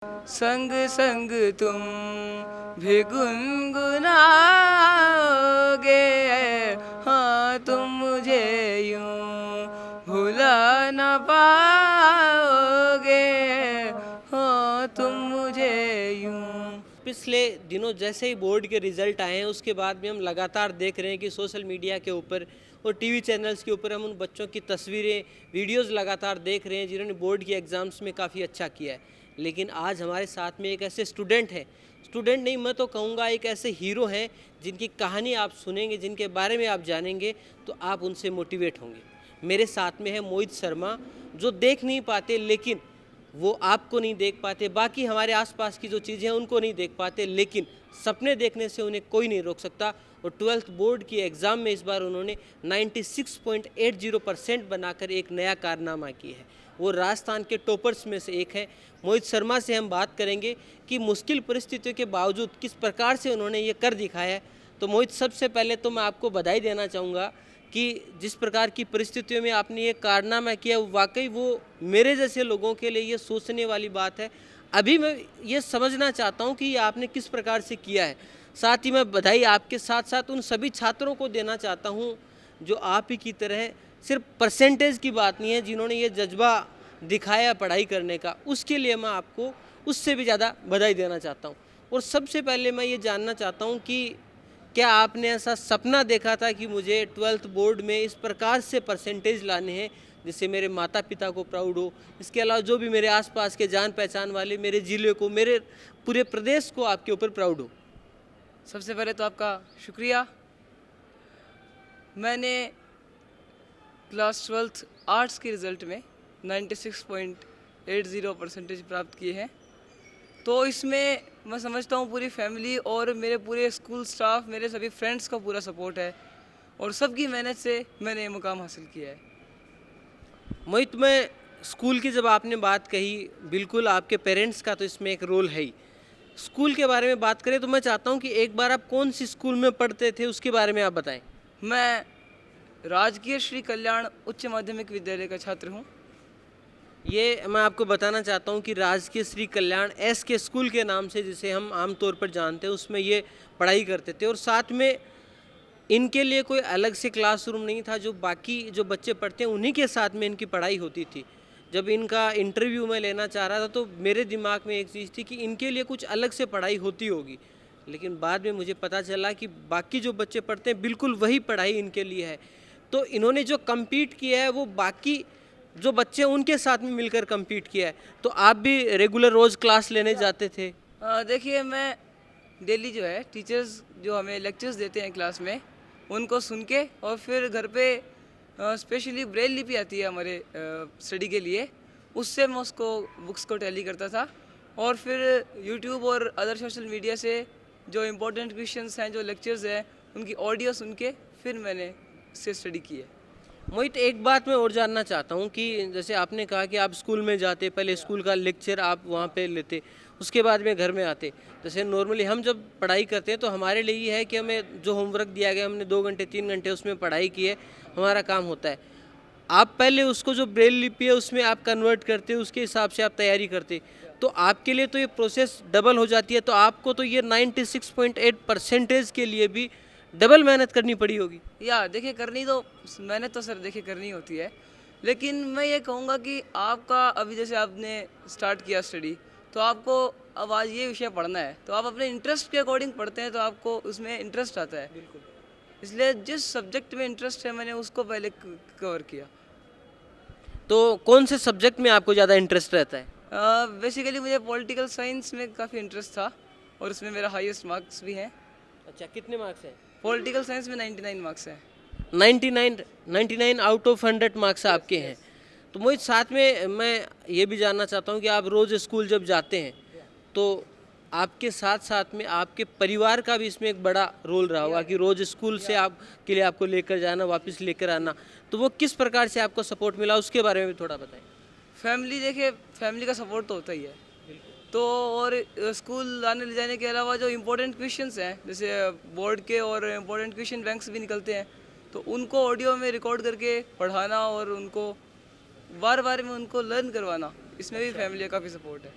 संग संग तुम भी गुनगुनाओगे, हाँ तुम मुझे यूं भुला न पाओगे, हाँ तुम मुझे यूं। पिछले दिनों जैसे ही बोर्ड के रिजल्ट आए हैं उसके बाद भी हम लगातार देख रहे हैं कि सोशल मीडिया के ऊपर और टीवी चैनल्स के ऊपर हम उन बच्चों की तस्वीरें वीडियोस लगातार देख रहे हैं जिन्होंने बोर्ड के एग्ज़ाम्स में काफ़ी अच्छा किया है। लेकिन आज हमारे साथ में एक ऐसे स्टूडेंट नहीं, मैं तो कहूँगा एक ऐसे हीरो हैं जिनकी कहानी आप सुनेंगे, जिनके बारे में आप जानेंगे तो आप उनसे मोटिवेट होंगे। मेरे साथ में है मोहित शर्मा, जो देख नहीं पाते लेकिन वो आपको नहीं देख पाते, बाकी हमारे आसपास की जो चीज़ें हैं उनको नहीं देख पाते, लेकिन सपने देखने से उन्हें कोई नहीं रोक सकता। और 12th बोर्ड की एग्ज़ाम में इस बार उन्होंने 96.80% बनाकर एक नया कारनामा किया है। वो राजस्थान के टॉपर्स में से एक है। मोहित शर्मा से हम बात करेंगे कि मुश्किल परिस्थितियों के बावजूद किस प्रकार से उन्होंने ये कर दिखाया है। तो मोहित, सबसे पहले तो मैं आपको बधाई देना चाहूँगा कि जिस प्रकार की परिस्थितियों में आपने ये कारनामा किया, वाकई वो मेरे जैसे लोगों के लिए ये सोचने वाली बात है। अभी मैं ये समझना चाहता हूँ कि ये आपने किस प्रकार से किया है। साथ ही मैं बधाई आपके साथ साथ उन सभी छात्रों को देना चाहता हूँ जो आप ही की तरह सिर्फ परसेंटेज की बात नहीं है, जिन्होंने ये जज्बा दिखाया पढ़ाई करने का, उसके लिए मैं आपको उससे भी ज़्यादा बधाई देना चाहता हूँ। और सबसे पहले मैं ये जानना चाहता हूँ कि क्या आपने ऐसा सपना देखा था कि मुझे 12th बोर्ड में इस प्रकार से परसेंटेज लाने हैं जिससे मेरे माता पिता को प्राउड हो, इसके अलावा जो भी मेरे आसपास के जान पहचान वाले, मेरे ज़िले को, मेरे पूरे प्रदेश को आपके ऊपर प्राउड हो? सबसे पहले तो आपका शुक्रिया। मैंने क्लास 12th आर्ट्स के रिज़ल्ट में 96.80 परसेंटेज प्राप्त किए हैं। तो इसमें मैं समझता हूँ पूरी फैमिली और मेरे पूरे स्कूल स्टाफ, मेरे सभी फ्रेंड्स का पूरा सपोर्ट है और सबकी मेहनत से मैंने ये मुकाम हासिल किया है। मोहित, मैं स्कूल की जब आपने बात कही, बिल्कुल आपके पेरेंट्स का तो इसमें एक रोल है ही। स्कूल के बारे में बात करें तो मैं चाहता हूँ कि एक बार आप कौन सी स्कूल में पढ़ते थे उसके बारे में आप बताएं। मैं राजकीय श्री कल्याण उच्च माध्यमिक विद्यालय का छात्र हूँ। ये मैं आपको बताना चाहता हूँ कि राजकीय श्री कल्याण एस के स्कूल के नाम से, जिसे हम आमतौर पर जानते हैं, उसमें ये पढ़ाई करते थे। और साथ में इनके लिए कोई अलग से क्लासरूम नहीं था, जो बाकी जो बच्चे पढ़ते हैं उन्हीं के साथ में इनकी पढ़ाई होती थी। जब इनका इंटरव्यू मैं लेना चाह रहा था तो मेरे दिमाग में एक चीज़ थी कि इनके लिए कुछ अलग से पढ़ाई होती होगी, लेकिन बाद में मुझे पता चला कि बाकी जो बच्चे पढ़ते हैं बिल्कुल वही पढ़ाई इनके लिए है। तो इन्होंने जो कम्पीट किया है वो बाकी जो बच्चे उनके साथ में मिलकर कम्पीट किया है। तो आप भी रेगुलर रोज़ क्लास लेने जाते थे? देखिए, मैं डेली जो है टीचर्स जो हमें लेक्चर्स देते हैं क्लास में, उनको सुन के और फिर घर पे स्पेशली ब्रेल लिपि आती है हमारे स्टडी के लिए, उससे मैं उसको बुक्स को टैली करता था। और फिर यूट्यूब और अदर सोशल मीडिया से जो इम्पोर्टेंट क्वेश्चंस हैं, जो लेक्चर्स हैं, उनकी ऑडियो सुन के फिर मैंने इससे स्टडी की है। मोहित, एक बात मैं और जानना चाहता हूँ कि जैसे आपने कहा कि आप स्कूल में जाते, पहले स्कूल का लेक्चर आप वहाँ पे लेते, उसके बाद में घर में आते। जैसे नॉर्मली हम जब पढ़ाई करते हैं तो हमारे लिए ये है कि हमें जो होमवर्क दिया गया, हमने 2 घंटे 3 घंटे उसमें पढ़ाई की है, हमारा काम होता है। आप पहले उसको जो ब्रेल लिपि है उसमें आप कन्वर्ट करते, उसके हिसाब से आप तैयारी करते, तो आपके लिए तो ये प्रोसेस डबल हो जाती है। तो आपको तो ये 96.8 परसेंटेज के लिए भी डबल मेहनत करनी पड़ी होगी। या देखिए, करनी तो मेहनत तो सर देखिए करनी होती है, लेकिन मैं ये कहूँगा कि आपका अभी जैसे आपने स्टार्ट किया स्टडी, तो आपको अब आज ये विषय पढ़ना है, तो आप अपने इंटरेस्ट के अकॉर्डिंग पढ़ते हैं, तो आपको उसमें इंटरेस्ट आता है। बिल्कुल। इसलिए जिस सब्जेक्ट में इंटरेस्ट है मैंने उसको पहले कवर किया। तो कौन से सब्जेक्ट में आपको ज़्यादा इंटरेस्ट रहता है? बेसिकली मुझे पॉलिटिकल साइंस में काफ़ी इंटरेस्ट था और उसमें मेरा हाईएस्ट मार्क्स भी हैं। अच्छा, कितने मार्क्स हैं? पॉलिटिकल साइंस में 99 मार्क्स हैं। 99 आउट ऑफ 100 मार्क्स आपके हैं। तो मोहित, साथ में मैं ये भी जानना चाहता हूँ कि आप रोज़ स्कूल जब जाते हैं तो आपके साथ साथ में आपके परिवार का भी इसमें एक बड़ा रोल रहा होगा कि रोज़ स्कूल से आप के लिए आपको लेकर जाना, वापस लेकर आना, तो वो किस प्रकार से आपको सपोर्ट मिला, उसके बारे में भी थोड़ा बताएं। फैमिली, देखिए फैमिली का सपोर्ट तो होता ही है। तो और स्कूल लाने ले जाने के अलावा जो इम्पोर्टेंट क्वेश्चंस हैं, जैसे बोर्ड के और इम्पोर्टेंट क्वेश्चन बैंक्स भी निकलते हैं, तो उनको ऑडियो में रिकॉर्ड करके पढ़ाना और उनको बार बार में उनको लर्न करवाना, इसमें भी फैमिली का काफ़ी सपोर्ट है।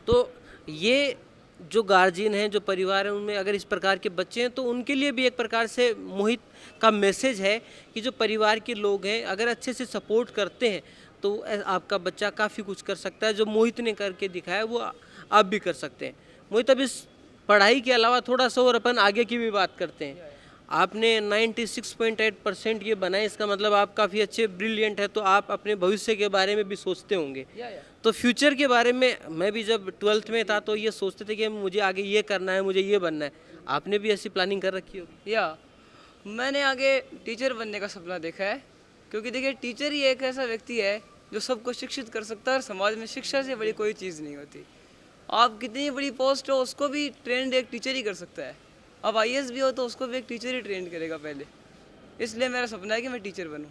तो ये जो गार्जियन हैं, जो परिवार हैं, उनमें अगर इस प्रकार के बच्चे हैं तो उनके लिए भी एक प्रकार से मोहित का मैसेज है कि जो परिवार के लोग हैं अगर अच्छे से सपोर्ट करते हैं तो आपका बच्चा काफ़ी कुछ कर सकता है। जो मोहित ने करके दिखाया वो आप भी कर सकते हैं। मोहित, अब इस पढ़ाई के अलावा थोड़ा सा और अपन आगे की भी बात करते हैं। आपने 96.8% ये बनाए, इसका मतलब आप काफ़ी अच्छे ब्रिलियंट है, तो आप अपने भविष्य के बारे में भी सोचते होंगे। तो फ्यूचर के बारे में, मैं भी जब 12th में था तो ये सोचते थे कि मुझे आगे ये करना है, मुझे ये बनना है। आपने भी ऐसी प्लानिंग कर रखी होगी? मैंने आगे टीचर बनने का सपना देखा है, क्योंकि देखिए टीचर ही एक ऐसा व्यक्ति है जो सबको शिक्षित कर सकता है, और समाज में शिक्षा से बड़ी कोई चीज़ नहीं होती। आप कितनी बड़ी पोस्ट हो उसको भी ट्रेंड एक टीचर ही कर सकता है। अब आईएएस भी हो तो उसको भी एक टीचर ही ट्रेंड करेगा पहले। इसलिए मेरा सपना है कि मैं टीचर बनूं।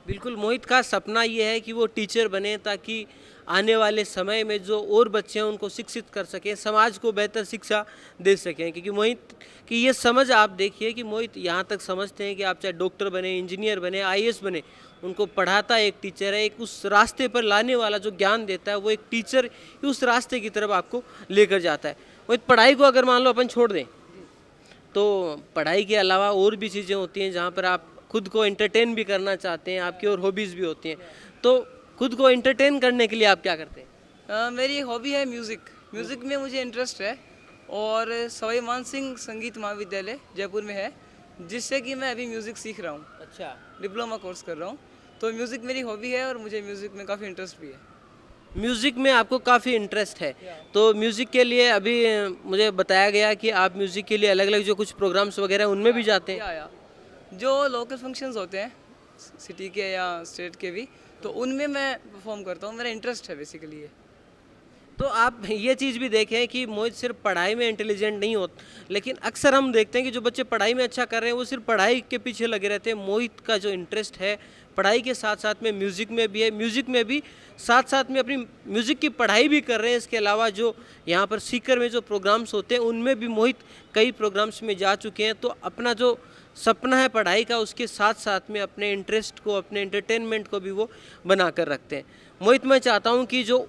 बिल्कुल, मोहित का सपना ये है कि वो टीचर बने ताकि आने वाले समय में जो और बच्चे हैं उनको शिक्षित कर सकें, समाज को बेहतर शिक्षा दे सकें। क्योंकि मोहित की ये समझ आप देखिए कि मोहित यहाँ तक समझते हैं कि आप चाहे डॉक्टर बने, इंजीनियर बने, आईएएस बने, उनको पढ़ाता एक टीचर है। एक उस रास्ते पर लाने वाला जो ज्ञान देता है वो एक टीचर ही उस रास्ते की तरफ आपको लेकर जाता है। मोहित, पढ़ाई को अगर मान लो अपन छोड़ दें तो पढ़ाई के अलावा और भी चीज़ें होती हैं जहाँ पर आप खुद को एंटरटेन भी करना चाहते हैं, आपकी और हॉबीज़ भी होती हैं। तो खुद को एंटरटेन करने के लिए आप क्या करते हैं? मेरी हॉबी है म्यूज़िक में मुझे इंटरेस्ट है, और सवाई मान सिंह संगीत महाविद्यालय जयपुर में है, जिससे कि मैं अभी म्यूज़िक सीख रहा हूँ। अच्छा, डिप्लोमा कोर्स कर रहा हूँ। तो म्यूज़िक मेरी हॉबी है और मुझे म्यूज़िक में काफ़ी इंटरेस्ट भी है। म्यूज़िक में आपको काफ़ी इंटरेस्ट है। तो म्यूज़िक के लिए अभी मुझे बताया गया कि आप म्यूज़िक के लिए अलग अलग जो कुछ प्रोग्राम्स वगैरह उनमें भी जाते हैं। या जो लोकल फंक्शंस होते हैं सिटी के या स्टेट के भी, तो उनमें मैं परफॉर्म करता हूँ। मेरा इंटरेस्ट है बेसिकली ये। तो आप ये चीज़ भी देखें कि मोहित सिर्फ पढ़ाई में इंटेलिजेंट नहीं होता, लेकिन अक्सर हम देखते हैं कि जो बच्चे पढ़ाई में अच्छा कर रहे हैं वो सिर्फ पढ़ाई के पीछे लगे रहते हैं। मोहित का जो इंटरेस्ट है पढ़ाई के साथ साथ में म्यूज़िक में भी है, म्यूज़िक में भी साथ साथ में अपनी म्यूज़िक की पढ़ाई भी कर रहे हैं। इसके अलावा जो यहाँ पर सीकर में जो प्रोग्राम्स होते हैं उनमें भी मोहित कई प्रोग्राम्स में जा चुके हैं। तो अपना जो सपना है पढ़ाई का, उसके साथ साथ में अपने इंटरेस्ट को, अपने एंटरटेनमेंट को भी वो बना कर रखते हैं। मोहित, मैं चाहता हूँ कि जो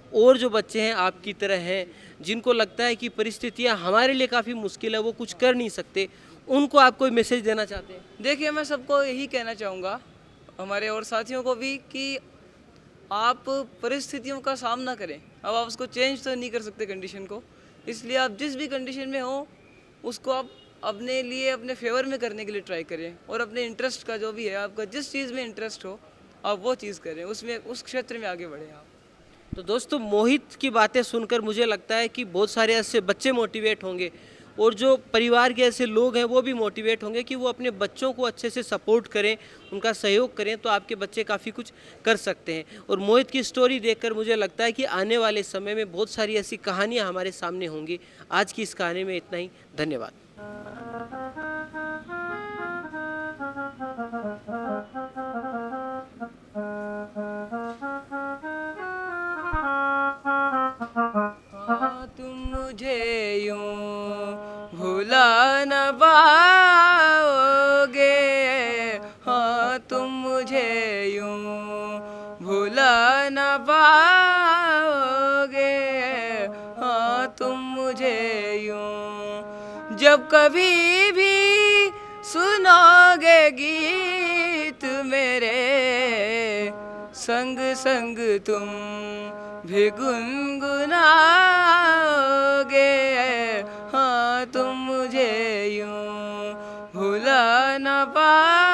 बच्चे हैं आपकी तरह हैं, जिनको लगता है कि परिस्थितियाँ हमारे लिए काफ़ी मुश्किल है, वो कुछ कर नहीं सकते, उनको आप कोई मैसेज देना चाहते हैं? देखिए, मैं सबको यही कहना चाहूँगा, हमारे और साथियों को भी, कि आप परिस्थितियों का सामना करें। अब आप उसको चेंज तो नहीं कर सकते कंडीशन को, इसलिए आप जिस भी कंडीशन में हो उसको आप अपने लिए, अपने फेवर में करने के लिए ट्राई करें, और अपने इंटरेस्ट का जो भी है, आपका जिस चीज़ में इंटरेस्ट हो आप वो चीज़ करें, उसमें उस क्षेत्र में आगे बढ़ें आप। तो दोस्तों, मोहित की बातें सुनकर मुझे लगता है कि बहुत सारे ऐसे बच्चे मोटिवेट होंगे, और जो परिवार के ऐसे लोग हैं वो भी मोटिवेट होंगे कि वो अपने बच्चों को अच्छे से सपोर्ट करें, उनका सहयोग करें, तो आपके बच्चे काफ़ी कुछ कर सकते हैं। और मोहित की स्टोरी देखकर मुझे लगता है कि आने वाले समय में बहुत सारी ऐसी कहानियाँ हमारे सामने होंगी। आज की इस कहानी में इतना ही। धन्यवाद। तुम मुझे यूं भुला न पाओगे, हाँ तुम मुझे यूं भुला न पाओगे, हाँ तुम मुझे यूं जब कभी भी सुनोगे गीत मेरे, संग संग तुम भी गुनगुनाओगे, हाँ तुम मुझे यूं भुला न पाओगे।